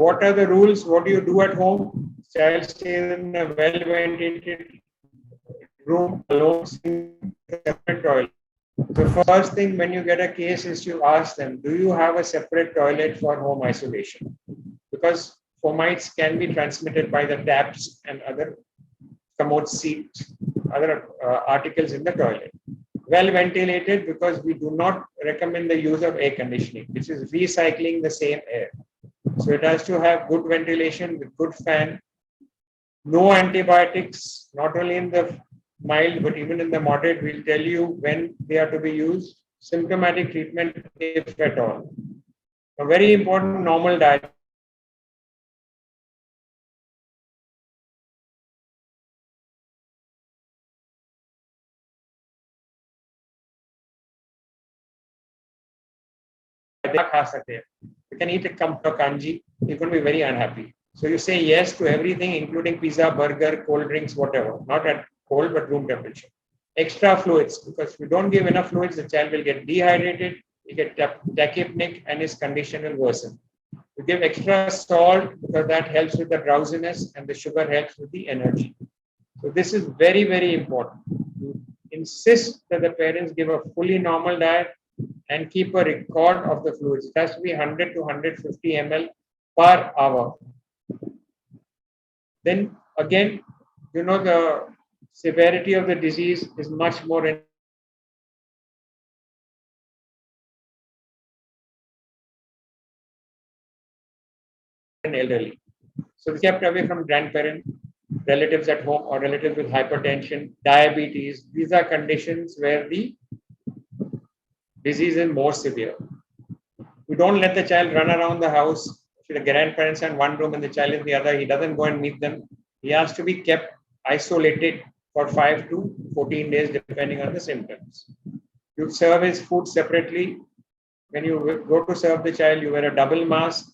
What are the rules? What do you do at home? Child stays in a well-ventilated room alone, separate toilet. The first thing when you get a case is to ask them, do you have a separate toilet for home isolation? Because fomites can be transmitted by the taps and other commode seats, other articles in the toilet. Well ventilated, because we do not recommend the use of air conditioning, which is recycling the same air. So it has to have good ventilation with good fan. No antibiotics, not only in the mild, but even in the moderate. We'll tell you when they are to be used. Symptomatic treatment, if at all. A very important normal diet. You can eat a cup of kanji, you're going to be very unhappy. So you say yes to everything, including pizza, burger, cold drinks, whatever. Not at cold, but room temperature. Extra fluids, because if you don't give enough fluids, the child will get dehydrated, he get tachypneic, and his condition will worsen. You give extra salt because that helps with the drowsiness, and the sugar helps with the energy. So this is very, very important. You insist that the parents give a fully normal diet and keep a record of the fluids. It has to be 100 to 150 ml per hour. Then again, the severity of the disease is much more in elderly. So kept away from grandparents, relatives at home, or relatives with hypertension, diabetes. These are conditions where the disease is more severe. We don't let the child run around the house. If the grandparents are in one room and the child in the other, he doesn't go and meet them. He has to be kept isolated for 5 to 14 days, depending on the symptoms. You serve his food separately. When you go to serve the child, you wear a double mask.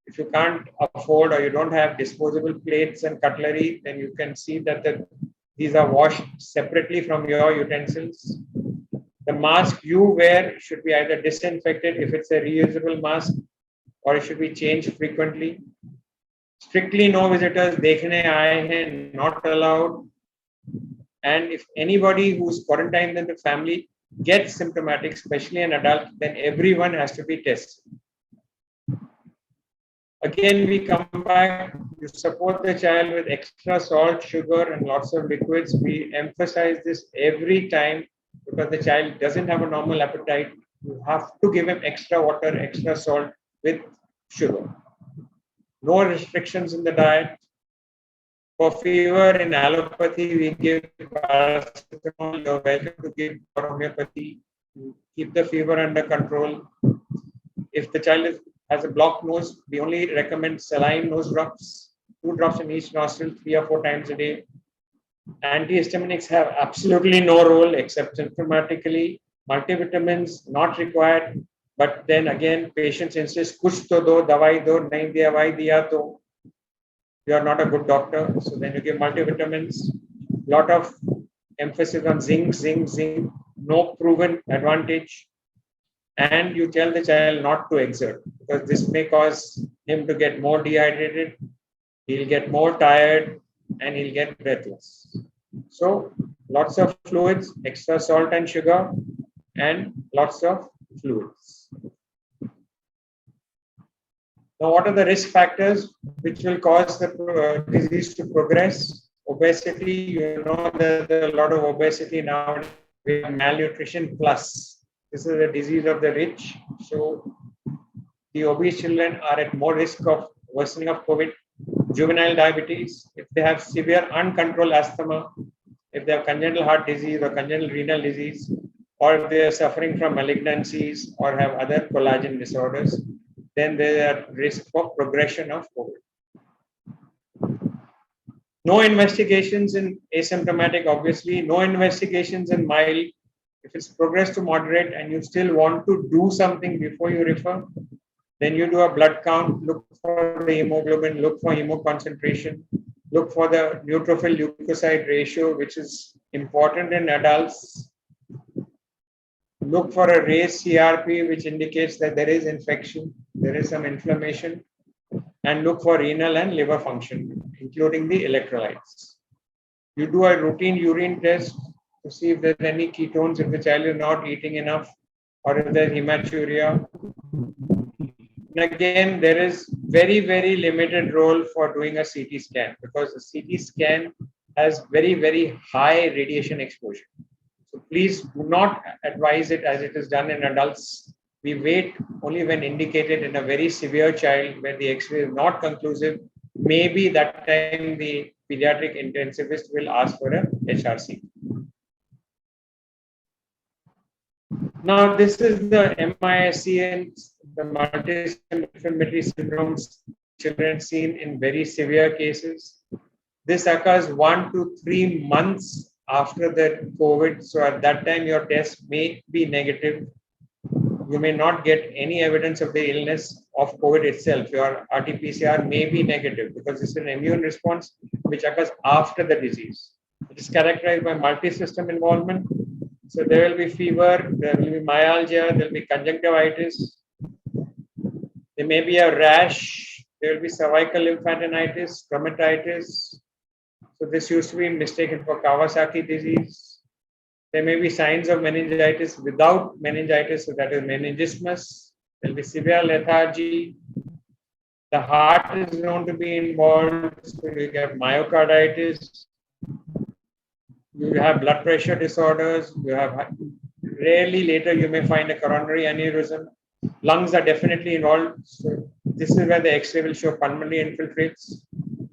If you can't afford or you don't have disposable plates and cutlery, then you can see that these are washed separately from your utensils. The mask you wear should be either disinfected if it's a reusable mask, or it should be changed frequently. Strictly no visitors, dekhne aaye hain, not allowed. And if anybody who's quarantined in the family gets symptomatic, especially an adult, then everyone has to be tested. Again, we come back, you support the child with extra salt, sugar, and lots of liquids. We emphasize this every time because the child doesn't have a normal appetite. You have to give him extra water, extra salt with sugar. No restrictions in the diet. For fever in allopathy, we give paracetamol. You're welcome to give for homeopathy. Keep the fever under control. If the child has a blocked nose, we only recommend saline nose drops, 2 drops in each nostril, 3 or 4 times a day. Antihistaminics have absolutely no role except symptomatically. Multivitamins not required, but then again, patients insist, kuch to do, dawai do, nahi dawai diya to. You are not a good doctor, so then you give multivitamins. Lot of emphasis on zinc, no proven advantage. And you tell the child not to exert because this may cause him to get more dehydrated, he'll get more tired, and he'll get breathless. So lots of fluids, extra salt and sugar, and lots of fluids. Now, what are the risk factors which will cause the disease to progress? Obesity, there's a lot of obesity now. We have malnutrition plus. This is a disease of the rich. So the obese children are at more risk of worsening of COVID. Juvenile diabetes, if they have severe uncontrolled asthma, if they have congenital heart disease or congenital renal disease, or if they are suffering from malignancies or have other collagen disorders, then they are at risk for progression of COVID. No investigations in asymptomatic, obviously, no investigations in mild. If it's progressed to moderate and you still want to do something before you refer, then you do a blood count, look for the hemoglobin, look for hemoconcentration, look for the neutrophil leukocyte ratio, which is important in adults. Look for a raised CRP, which indicates that there is infection, there is some inflammation. and look for renal and liver function, including the electrolytes. You do a routine urine test to see if there's any ketones, if the child is not eating enough, or if there's hematuria. And again, there is very, very limited role for doing a CT scan because a CT scan has very, very high radiation exposure. So please do not advise it as it is done in adults. We wait only when indicated in a very severe child where the X-ray is not conclusive. Maybe that time the pediatric intensivist will ask for a HRC. Now, this is the MISC and the multi-system inflammatory syndromes children seen in very severe cases. This occurs 1 to 3 months after the COVID. So at that time, your test may be negative. You may not get any evidence of the illness of COVID itself. Your RT-PCR may be negative because it's an immune response which occurs after the disease. It is characterized by multi-system involvement. So there will be fever, there will be myalgia, there will be conjunctivitis. There may be a rash, there will be cervical lymphadenitis, stomatitis. So this used to be mistaken for Kawasaki disease. There may be signs of meningitis without meningitis, so that is meningismus. There will be severe lethargy. The heart is known to be involved, so you get myocarditis. You have blood pressure disorders. You have rarely later you may find a coronary aneurysm. Lungs are definitely involved. So this is where the X-ray will show pulmonary infiltrates.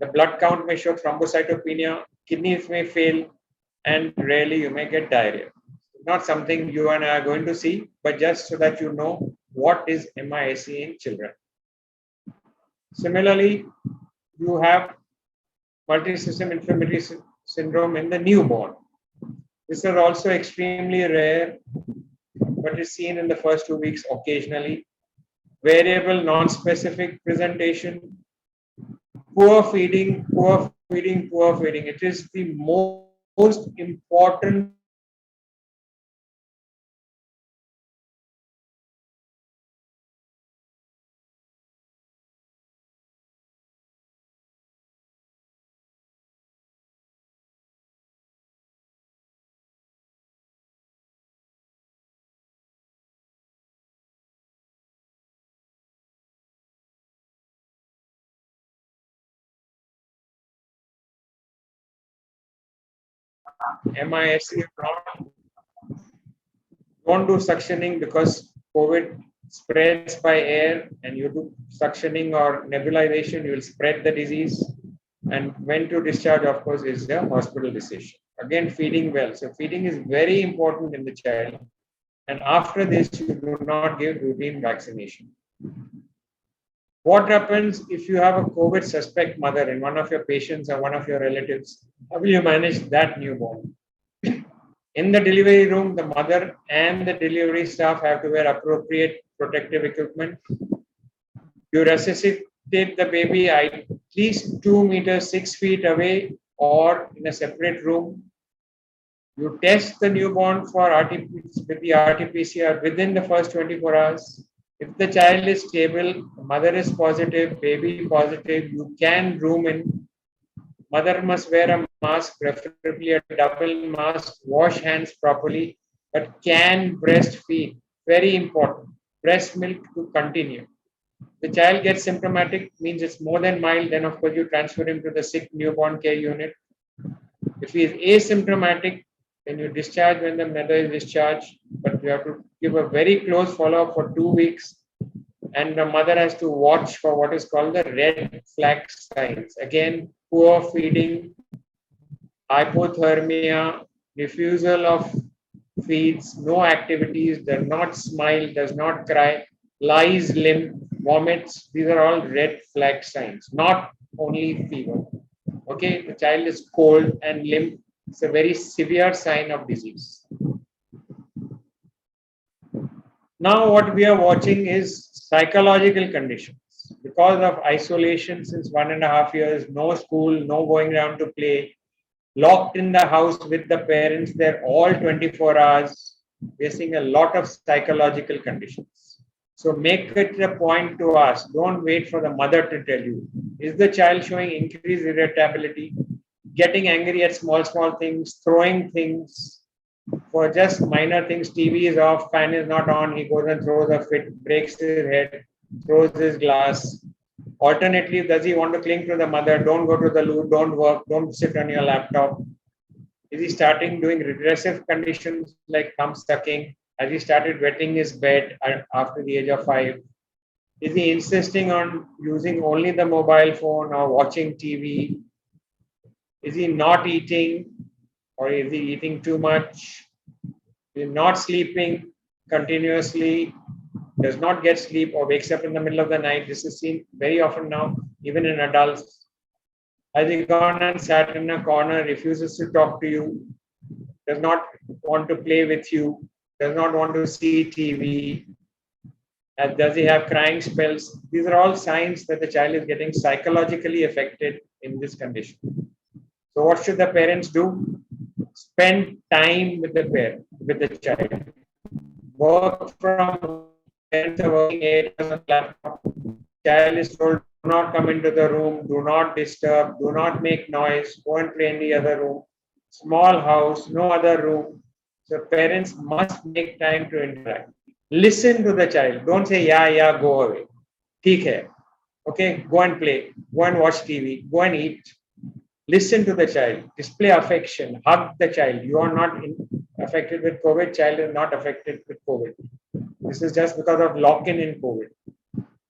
The blood count may show thrombocytopenia. Kidneys may fail, and rarely you may get diarrhea. Not something you and I are going to see, but just so that you know what is MISC in children. Similarly, you have multi-system inflammatory syndrome in the newborn. This is also extremely rare, but is seen in the first 2 weeks occasionally. Variable, non-specific presentation, poor feeding, poor feeding, poor feeding. It is the most important MISC. Don't do suctioning because COVID spreads by air, and you do suctioning or nebulization, you will spread the disease. And when to discharge, of course, is the hospital decision. Again, feeding well. So feeding is very important in the child. And after this, you do not give routine vaccination. What happens if you have a COVID suspect mother in one of your patients or one of your relatives? How will you manage that newborn? In the delivery room, the mother and the delivery staff have to wear appropriate protective equipment. You resuscitate the baby at least 2 meters, 6 feet away or in a separate room. You test the newborn for with the RT-PCR within the first 24 hours. If the child is stable, mother is positive, baby positive, you can room in. Mother must wear a mask, preferably a double mask, wash hands properly, but can breastfeed. Very important. Breast milk to continue. The child gets symptomatic, means it's more than mild, then of course you transfer him to the sick newborn care unit. If he is asymptomatic, then you discharge when the mother is discharged, but you have to give a very close follow-up for 2 weeks. And the mother has to watch for what is called the red flag signs. Again, poor feeding, hypothermia, refusal of feeds, no activities, does not smile, does not cry, lies limp, vomits. These are all red flag signs, not only fever. Okay, the child is cold and limp. It's a very severe sign of disease. Now, what we are watching is psychological conditions. Because of isolation since 1.5 years, no school, no going around to play, locked in the house with the parents, they're all 24 hours. We're seeing a lot of psychological conditions. So make it a point to ask. Don't wait for the mother to tell you. Is the child showing increased irritability, getting angry at small things, throwing things for just minor things? TV is off, fan is not on, he goes and throws a fit, breaks his head, throws his glass. Alternately, does he want to cling to the mother? Don't go to the loo, don't work, don't sit on your laptop. Is he starting doing regressive conditions like thumb sucking? Has he started wetting his bed after the age of 5? Is he insisting on using only the mobile phone or watching TV? Is he not eating, or is he eating too much? Is he not sleeping continuously, does not get sleep, or wakes up in the middle of the night? This is seen very often now, even in adults. Has he gone and sat in a corner, refuses to talk to you, does not want to play with you, does not want to see TV? Does he have crying spells? These are all signs that the child is getting psychologically affected in this condition. So what should the parents do? Spend time with the parent, with the child. Work from parents are working 8 hours on laptop. Child is told, do not come into the room, do not disturb, do not make noise, go and play in the other room. Small house, no other room. So parents must make time to interact. Listen to the child. Don't say, yeah, go away. Theek hai. Okay, go and play, go and watch TV, go and eat. Listen to the child, display affection, hug the child. You are not affected with COVID, child is not affected with COVID. This is just because of lock-in COVID.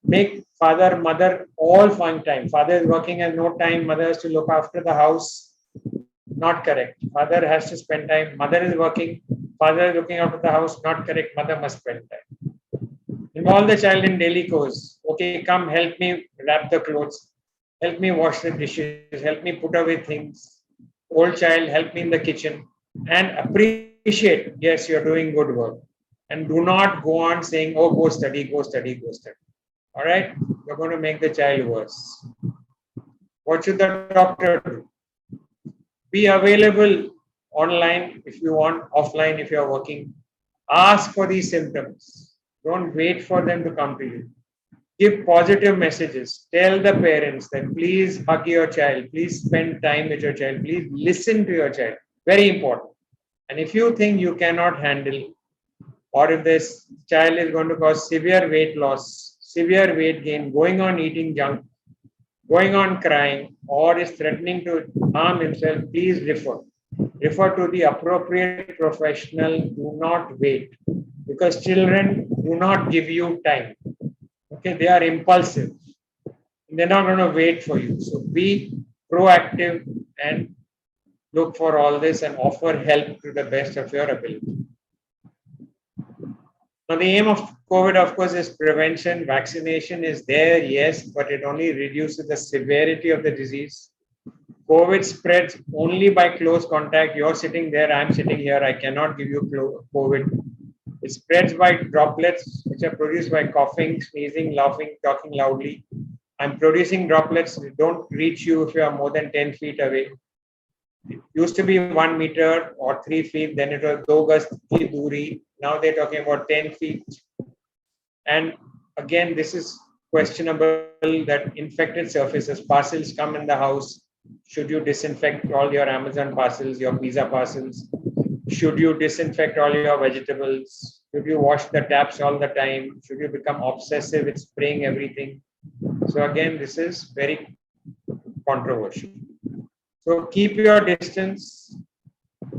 Make father, mother all find time. Father is working, has no time, mother has to look after the house. Not correct. Father has to spend time. Mother is working, father is looking after the house. Not correct. Mother must spend time. Involve the child in daily chores. Okay, come help me wrap the clothes. Help me wash the dishes. Help me put away things. Old child, help me in the kitchen. And appreciate, yes, you're doing good work. And do not go on saying, oh, go study, go study, go study. All right? You're going to make the child worse. What should the doctor do? Be available online if you want, offline if you're working. Ask for these symptoms. Don't wait for them to come to you. Give positive messages. Tell the parents that please hug your child. Please spend time with your child. Please listen to your child. Very important. And if you think you cannot handle, or if this child is going to cause severe weight loss, severe weight gain, going on eating junk, going on crying, or is threatening to harm himself, please refer. Refer to the appropriate professional. Do not wait. Because children do not give you time. Okay, they are impulsive. They're not going to wait for you. So be proactive and look for all this and offer help to the best of your ability. Now, the aim of COVID, of course, is prevention. Vaccination is there, yes, but it only reduces the severity of the disease. COVID spreads only by close contact. You're sitting there, I'm sitting here. I cannot give you COVID. It spreads by droplets, which are produced by coughing, sneezing, laughing, talking loudly. I'm producing droplets. They don't reach you if you are more than 10 feet away. It used to be 1 meter or 3 feet. Then it was 2 gaz ki duri. Now they're talking about 10 feet. And again, this is questionable that infected surfaces, parcels come in the house. Should you disinfect all your Amazon parcels, your pizza parcels? Should you disinfect all your vegetables? Should you wash the taps all the time? Should you become obsessive with spraying everything? So again, this is very controversial. So keep your distance.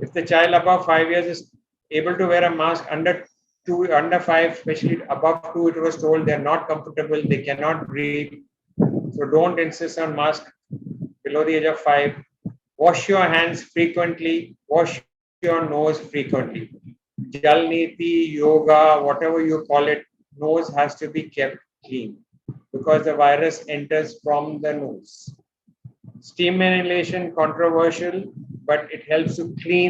If the child above 5 years is able to wear a mask, under 2, under 5, especially above 2, it was told they're not comfortable, they cannot breathe. So don't insist on mask below the age of 5. Wash your hands frequently. Wash your nose frequently. Jal niti, yoga, whatever you call it, nose has to be kept clean because the virus enters from the nose. Steam inhalation, controversial, but it helps to clean